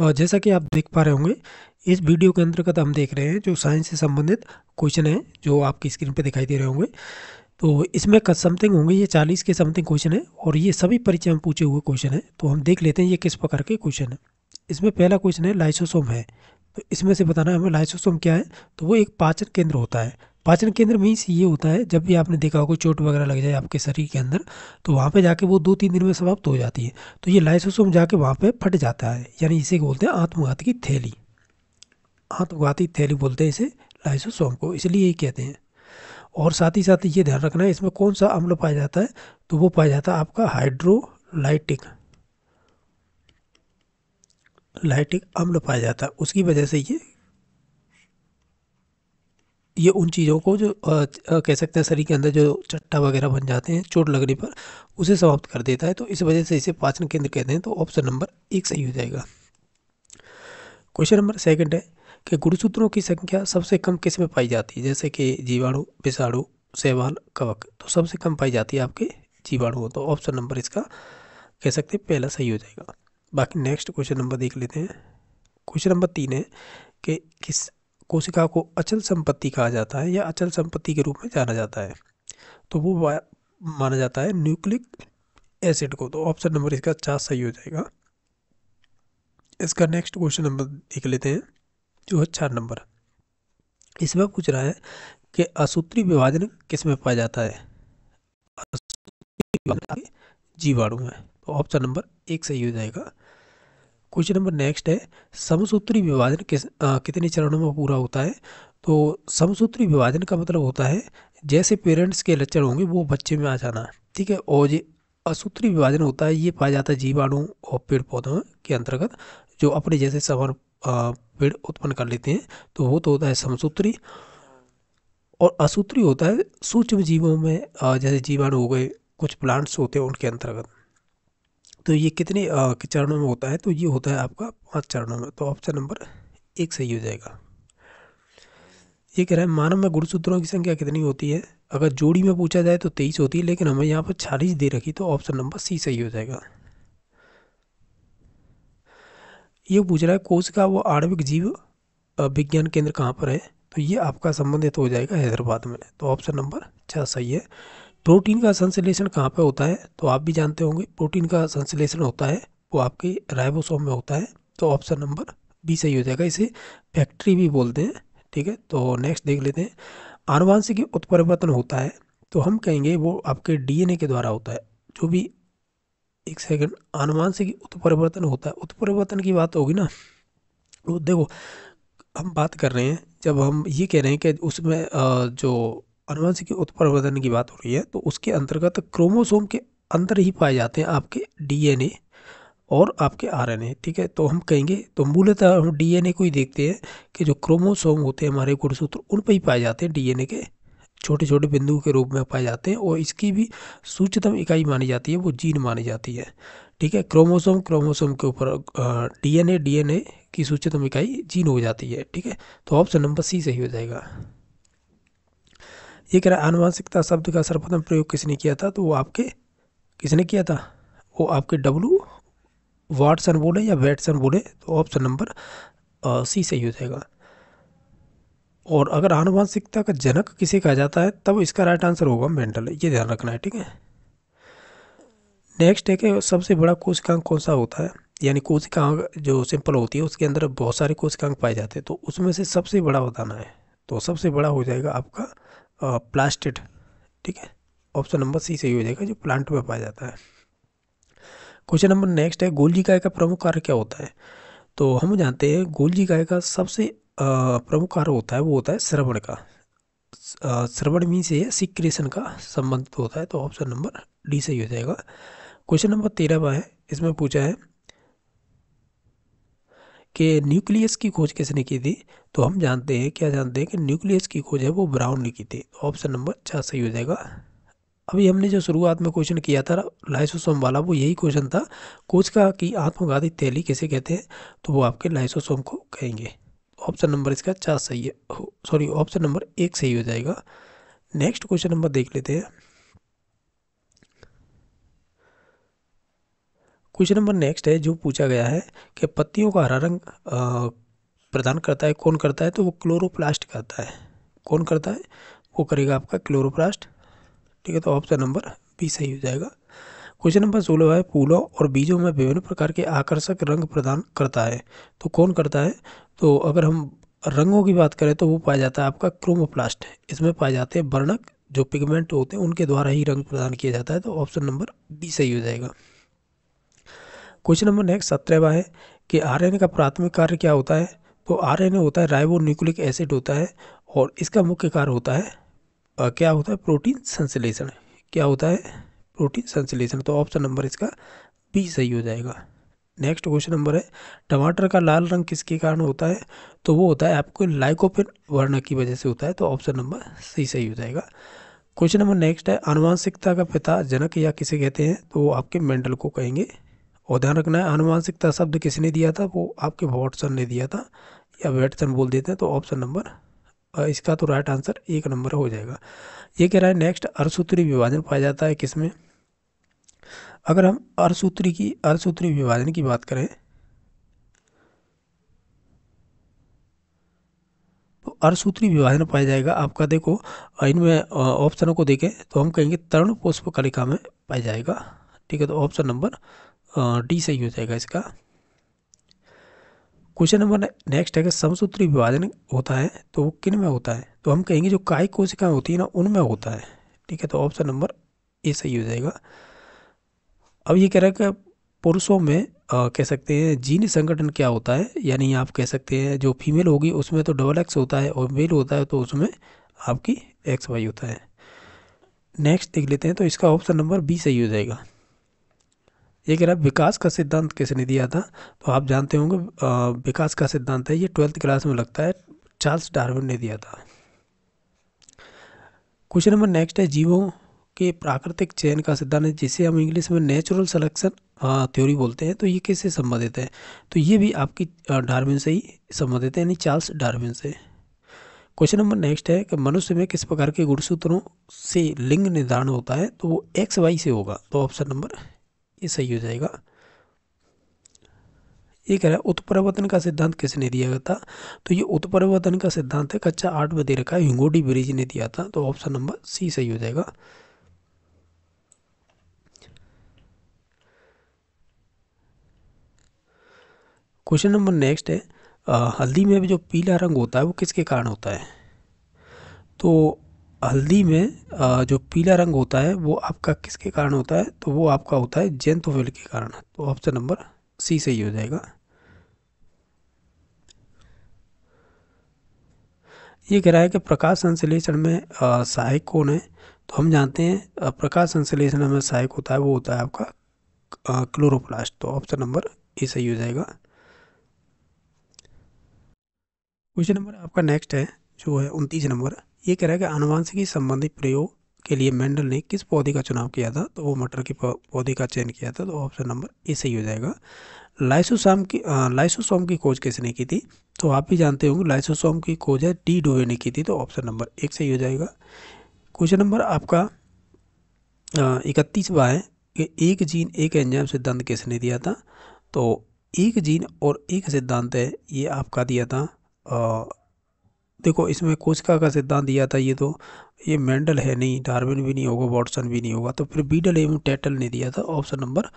जैसा कि आप देख पा रहे होंगे, इस वीडियो के अंतर्गत हम देख रहे हैं जो साइंस से संबंधित क्वेश्चन है जो आपकी स्क्रीन पे दिखाई दे रहे होंगे। तो इसमें समथिंग होंगे, ये 40 के समथिंग क्वेश्चन है और ये सभी परीक्षा में पूछे हुए क्वेश्चन है। तो हम देख लेते हैं ये किस प्रकार के क्वेश्चन है। इसमें पहला क्वेश्चन है लाइसोसोम है, तो इसमें से बताना है हमें लाइसोसोम क्या है। तो वो एक पाचन केंद्र होता है। पाचन केंद्र मीन्स ये होता है, जब भी आपने देखा होगा चोट वगैरह लग जाए आपके शरीर के अंदर, तो वहाँ पे जाके वो 2-3 दिन में समाप्त हो जाती है। तो ये लाइसोसोम जाके वहाँ पे फट जाता है, यानी इसे बोलते हैं आत्मघाती की थैली। आत्मघाती थैली बोलते हैं इसे, लाइसोसोम को, इसलिए ये कहते हैं। और साथ ही साथ ये ध्यान रखना है इसमें कौन सा अम्ल पाया जाता है। तो वो पाया जाता है आपका हाइड्रोलाइटिक लाइटिक अम्ल पाया जाता है। उसकी वजह से ये उन चीज़ों को जो कह सकते हैं शरीर के अंदर जो चट्टा वगैरह बन जाते हैं चोट लगने पर, उसे समाप्त कर देता है। तो इस वजह से इसे पाचन केंद्र कहते हैं। तो ऑप्शन नंबर 1 सही हो जाएगा। क्वेश्चन नंबर सेकंड है कि गुणसूत्रों की संख्या सबसे कम किस में पाई जाती है, जैसे कि जीवाणु, विषाणु, शैवाल, कवक। तो सबसे कम पाई जाती है आपके जीवाणु। तो ऑप्शन नंबर इसका कह सकते हैं पहला सही हो जाएगा। बाकी नेक्स्ट क्वेश्चन नंबर देख लेते हैं। क्वेश्चन नंबर 3 है कि किस कोशिका को अचल संपत्ति कहा जाता है या अचल संपत्ति के रूप में जाना जाता है। तो वो माना जाता है न्यूक्लिक एसिड को। तो ऑप्शन नंबर इसका 4 सही हो जाएगा। इसका नेक्स्ट क्वेश्चन नंबर देख लेते हैं जो है 4 नंबर। इसमें पूछ रहा है कि असूत्री विभाजन किस में पाया जाता है। असूत्री विभाजन जीवाणु में। तो ऑप्शन नंबर 1 सही हो जाएगा। क्वेश्चन नंबर नेक्स्ट है समसूत्री विभाजन कितने चरणों में पूरा होता है। तो समसूत्री विभाजन का मतलब होता है जैसे पेरेंट्स के लक्षण होंगे वो बच्चे में आ जाना, ठीक है। और ये असूत्री विभाजन होता है, ये पाया जाता है जीवाणु और पेड़ पौधों के अंतर्गत, जो अपने जैसे समान पेड़ उत्पन्न कर लेते हैं। तो वो तो होता है समसूत्री। और असूत्री होता है सूक्ष्म जीवों में, जैसे जीवाणु हो गए, कुछ प्लांट्स होते हैं उनके अंतर्गत। तो ये कितने चरणों में होता है। तो ये होता है आपका 5 चरणों में। तो ऑप्शन नंबर 1 सही हो जाएगा। ये कह रहा है मानव में गुणसूत्रों की संख्या कितनी होती है। अगर जोड़ी में पूछा जाए तो 23 होती है, लेकिन हमें यहाँ पर 40 दे रखी। तो ऑप्शन नंबर सी सही हो जाएगा। ये पूछ रहा है कोश का वो आणविक जीव विज्ञान केंद्र कहाँ पर है। तो ये आपका संबंधित हो जाएगा हैदराबाद में। तो ऑप्शन नंबर 4 सही है। प्रोटीन का संश्लेषण कहाँ पे होता है। तो आप भी जानते होंगे प्रोटीन का संश्लेषण होता है वो आपके राइबोसोम में होता है। तो ऑप्शन नंबर बी सही हो जाएगा। इसे फैक्ट्री भी बोलते हैं, ठीक है। तो नेक्स्ट देख लेते हैं। आनुवांशिक उत्परिवर्तन होता है, तो हम कहेंगे वो आपके डीएनए के द्वारा होता है। जो भी, एक सेकंड, आनुवांशिक उत्परिवर्तन होता है, उत्परिवर्तन की बात होगी ना। वो देखो, हम बात कर रहे हैं, जब हम ये कह रहे हैं कि उसमें जो आनुवंशिक उत्परिवर्तन की बात हो रही है, तो उसके अंतर्गत क्रोमोसोम के अंदर ही पाए जाते हैं आपके डीएनए और आपके आरएनए, ठीक है। तो हम कहेंगे, तो मूलतः हम डीएनए को ही देखते हैं कि जो क्रोमोसोम होते हैं हमारे गुणसूत्र, उन पर ही पाए जाते हैं, डीएनए के छोटे छोटे बिंदु के रूप में पाए जाते हैं। और इसकी भी सूक्ष्मतम इकाई मानी जाती है, वो जीन मानी जाती है, ठीक है। क्रोमोसोम क्रोमोसोम के ऊपर डीएनए डीएनए की सूक्ष्मतम इकाई जीन हो जाती है, ठीक है। तो ऑप्शन नंबर सी सही हो जाएगा। ये कह रहा है आनुवंशिकता शब्द का सर्वप्रथम प्रयोग किसने किया था। तो वो आपके, किसने किया था, वो आपके डब्ल्यू वाटसन बोले या वेटसन बोले। तो ऑप्शन नंबर सी सही हो जाएगा। और अगर आनुवंशिकता का जनक किसे कहा जाता है, तब इसका राइट आंसर होगा मेंडल। ये ध्यान रखना है, ठीक है। नेक्स्ट है कि सबसे बड़ा कोशिकांग कौन सा होता है। यानी कोशिकांग जो सिंपल होती है उसके अंदर बहुत सारे कोशिकांग पाए जाते हैं, तो उसमें से सबसे बड़ा बताना है। तो सबसे बड़ा हो जाएगा आपका प्लास्टिड, ठीक है। ऑप्शन नंबर सी सही हो जाएगा, जो प्लांट में पाया जाता है। क्वेश्चन नंबर नेक्स्ट है गोल्जी काय का प्रमुख कार्य क्या होता है। तो हम जानते हैं गोल्जी काय का सबसे प्रमुख कार्य होता है, वो होता है श्रवण का। श्रवण मीन से सिक्रेशन का संबंधित होता है। तो ऑप्शन नंबर डी सही हो जाएगा। क्वेश्चन नंबर 13 है, इसमें पूछा है कि न्यूक्लियस की खोज किसने की थी। तो हम जानते हैं, क्या जानते हैं कि न्यूक्लियस की खोज है वो ब्राउन ने की थी। तो ऑप्शन नंबर 4 सही हो जाएगा। अभी हमने जो शुरुआत में क्वेश्चन किया था लाइसोसोम वाला, वो यही क्वेश्चन था, कोशिका की आत्मघाती थैली किसे कहते हैं। तो वो आपके लाइसोसोम को कहेंगे। ऑप्शन नंबर इसका 4 सही है, सॉरी ऑप्शन नंबर 1 सही हो जाएगा। नेक्स्ट क्वेश्चन नंबर देख लेते हैं। क्वेश्चन नंबर नेक्स्ट है जो पूछा गया है कि पत्तियों का हरा रंग प्रदान करता है, कौन करता है? तो वो क्लोरोप्लास्ट करता है। कौन करता है? वो करेगा आपका क्लोरोप्लास्ट। ठीक है, तो ऑप्शन नंबर बी सही हो जाएगा। क्वेश्चन नंबर 16 है फूलों और बीजों में विभिन्न प्रकार के आकर्षक रंग प्रदान करता है, तो कौन करता है? तो अगर हम रंगों की बात करें तो वो पाया जाता है आपका क्रोमोप्लास्ट। इसमें पाए जाते हैं वर्णक जो पिगमेंट होते हैं, उनके द्वारा ही रंग प्रदान किया जाता है, तो ऑप्शन नंबर बी सही हो जाएगा। क्वेश्चन नंबर नेक्स्ट 17वां है कि आरएनए का प्राथमिक कार्य क्या होता है? तो आरएनए होता है राइबो न्यूक्लिक एसिड होता है, और इसका मुख्य कार्य होता है क्या होता है? प्रोटीन संश्लेषण। क्या होता है? प्रोटीन संश्लेषण। तो ऑप्शन नंबर इसका बी सही हो जाएगा। नेक्स्ट क्वेश्चन नंबर है टमाटर का लाल रंग किसके कारण होता है? तो वो होता है आपको लाइकोपिन वर्णक की वजह से होता है, तो ऑप्शन नंबर सी सही हो जाएगा। क्वेश्चन नंबर नेक्स्ट है आनुवांशिकता का पिता जनक या किसे कहते हैं? तो वो आपके मेंडल को कहेंगे। और ध्यान रखना है आनुवांशिकता शब्द किसने दिया था? वो आपके वॉटसन ने दिया था, या वेटसन बोल देते हैं, तो ऑप्शन नंबर इसका तो राइट आंसर 1 नंबर हो जाएगा। ये कह रहा है नेक्स्ट अर्धसूत्री विभाजन पाया जाता है किसमें? अगर हम अर्धसूत्री विभाजन की बात करें तो अर्धसूत्री विभाजन पाया जाएगा आपका, देखो इनमें ऑप्शनों को देखें तो हम कहेंगे तरुण पुष्प कलिका में पाया जाएगा। ठीक है, तो ऑप्शन नंबर डी सही हो जाएगा इसका। क्वेश्चन नंबर नेक्स्ट है कि समसूत्री विभाजन होता है तो वो किन में होता है? तो हम कहेंगे जो कायिक कोशिकाएं होती है ना उनमें होता है। ठीक है, तो ऑप्शन नंबर ए सही हो जाएगा। अब ये कह रहा है कि पुरुषों में कह सकते हैं जीन संगठन क्या होता है, यानी आप कह सकते हैं जो फीमेल होगी उसमें तो डबल एक्स होता है, और मेल होता है तो उसमें आपकी एक्स वाई होता है। नेक्स्ट देख लेते हैं, तो इसका ऑप्शन नंबर बी सही हो जाएगा। ये कह रहा है विकास का सिद्धांत किसने दिया था? तो आप जानते होंगे विकास का सिद्धांत है, ये 12th क्लास में लगता है, चार्ल्स डार्विन ने दिया था। क्वेश्चन नंबर नेक्स्ट है जीवों के प्राकृतिक चयन का सिद्धांत है, जिसे हम इंग्लिश में नेचुरल सिलेक्शन थ्योरी बोलते हैं, तो ये किससे संबंधित है? तो ये भी आपकी डार्विन से ही संबंधित है, यानी चार्ल्स डार्विन से। क्वेश्चन नंबर नेक्स्ट है कि मनुष्य में किस प्रकार के गुणसूत्रों से लिंग निर्धारण होता है? तो वो एक्स वाई से होगा, तो ऑप्शन नंबर ये सही हो जाएगा। ये कह रहा है उत्परिवर्तन का सिद्धांत किसने दिया गया था? तो ये उत्परिवर्तन का सिद्धांत है कक्षा 8 में दे रखा है, हिंगोडी ब्रिज ने दिया था, तो ऑप्शन नंबर सी सही हो जाएगा। क्वेश्चन नंबर नेक्स्ट है हल्दी में भी जो पीला रंग होता है वो किसके कारण होता है? तो हल्दी में जो पीला रंग होता है वो आपका किसके कारण होता है? तो वो आपका होता है जेंथोफिल के कारण, तो ऑप्शन नंबर सी सही हो जाएगा। ये कह रहा है कि प्रकाश संश्लेषण में सहायक कौन है? तो हम जानते हैं प्रकाश संश्लेषण में सहायक होता है वो होता है आपका क्लोरोप्लास्ट, तो ऑप्शन नंबर ए सही हो जाएगा। क्वेश्चन नंबर आपका नेक्स्ट है जो है 29 नंबर। ये कह रहा है कि आनुवंशिकी संबंधी प्रयोग के लिए मेंडल ने किस पौधे का चुनाव किया था? तो वो मटर के पौधे का चयन किया था, तो ऑप्शन नंबर ए सही हो जाएगा। लाइसोसोम की खोज किसने की थी? तो आप भी जानते होंगे लाइसोसोम की खोज है डी डोवे ने की थी, तो ऑप्शन नंबर 1 सही हो जाएगा। क्वेश्चन नंबर आपका 31वां है कि एक जीन एक एंजाइम सिद्धांत किसने दिया था? तो एक जीन और एक सिद्धांत है ये आपका दिया था देखो इसमें कोशिका का सिद्धांत दिया था, ये मेंडल है नहीं, डार्विन भी नहीं होगा, वॉटसन भी नहीं होगा, तो फिर बीडल एवं टेटल ने दिया था, ऑप्शन नंबर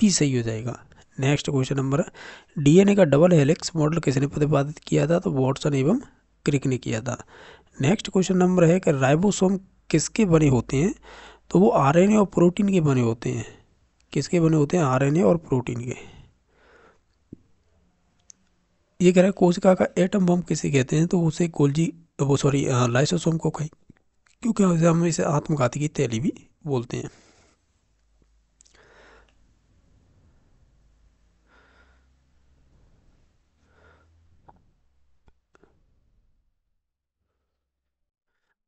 बी सही हो जाएगा। नेक्स्ट क्वेश्चन नंबर है डीएनए का डबल हेलिक्स मॉडल किसने प्रतिपादित किया था? तो वॉटसन एवं क्रिक ने किया था। नेक्स्ट क्वेश्चन नंबर है कि राइबोसोम किसके बने होते हैं? तो वो आरएनए और प्रोटीन के बने होते हैं। किसके बने होते हैं? आरएनए और प्रोटीन के। ये कह रहा है कोशिका का एटम बम किसे कहते हैं? तो उसे गोल्जी वो सॉरी लाइसोसोम को कहीं, क्योंकि हम इसे आत्मघाती की थैली भी बोलते हैं।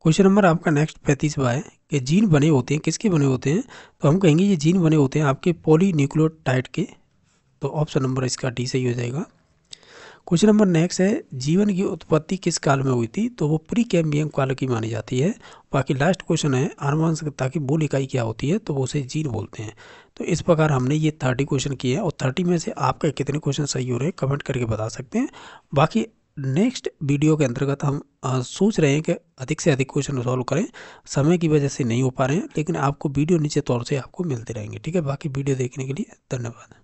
क्वेश्चन नंबर आपका नेक्स्ट 35वां है कि जीन बने होते हैं किसके बने होते हैं? तो हम कहेंगे ये जीन बने होते हैं आपके पॉलीन्यूक्लियोटाइड के, तो ऑप्शन नंबर इसका डी सही हो जाएगा। क्वेश्चन नंबर नेक्स्ट है जीवन की उत्पत्ति किस काल में हुई थी? तो वो प्री कैम्बियम काल की मानी जाती है। बाकी लास्ट क्वेश्चन है आनुवंशिकता की मूल इकाई क्या होती है? तो वो उसे जीन बोलते हैं। तो इस प्रकार हमने ये 30 क्वेश्चन किए हैं और 30 में से आपके कितने क्वेश्चन सही हो रहे हैं कमेंट करके बता सकते हैं। बाकी नेक्स्ट वीडियो के अंतर्गत हम सोच रहे हैं कि अधिक से अधिक क्वेश्चन सॉल्व करें। समय की वजह से नहीं हो पा रहे हैं, लेकिन आपको वीडियो नीचे तौर से आपको मिलते रहेंगे। ठीक है, बाकी वीडियो देखने के लिए धन्यवाद।